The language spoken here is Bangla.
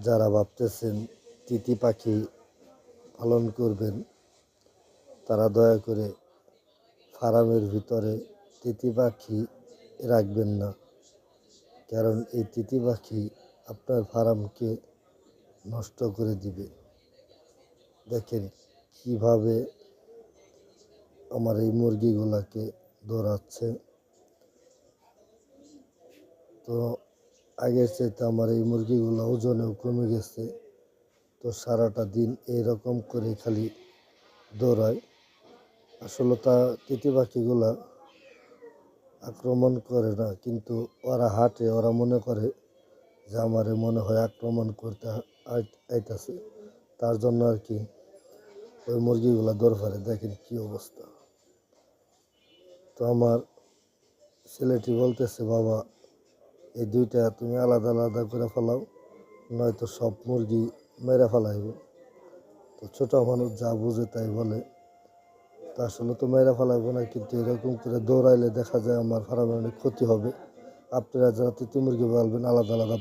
যারা ভাবতেছেন তিতি পাখি পালন করবেন তারা দয়া করে ফার্মের ভিতরে তিতি পাখি রাখবেন না, কারণ এই তিতি পাখি আপনার ফার্মকে নষ্ট করে দিবে। দেখেন কিভাবে আমার এই মুরগিগুলাকে দৌড়াচ্ছে। তো আগের চাইতে আমার এই মুরগিগুলো ওজনেও কমে গেছে। তো সারাটা দিন এইরকম করে খালি দৌড়ায়। আসলে তা তিতি পাখিগুলা আক্রমণ করে না, কিন্তু ওরা হাঁটে, ওরা মনে করে যে আমারে মনে হয় আক্রমণ করতে আইতাছে, তার জন্য আর কি ওই মুরগিগুলা দৌড় ফেলে। দেখেন কি অবস্থা। তো আমার ছেলেটি বলতেছে, বাবা এই দুইটা তুমি আলাদা আলাদা করে ফেলাও, নয়তো সব মুরগি মেরে ফেলাইব। তো ছোটো মানুষ যা বুঝে তাই বলে। তো আসলে তো মেরে ফেলাইব না, কিন্তু এরকম করে দৌড়াইলে দেখা যায় আমার ফার্মের অনেক ক্ষতি হবে। আপনারা যারা তিতি মুরগি পালবেন আলাদা আলাদা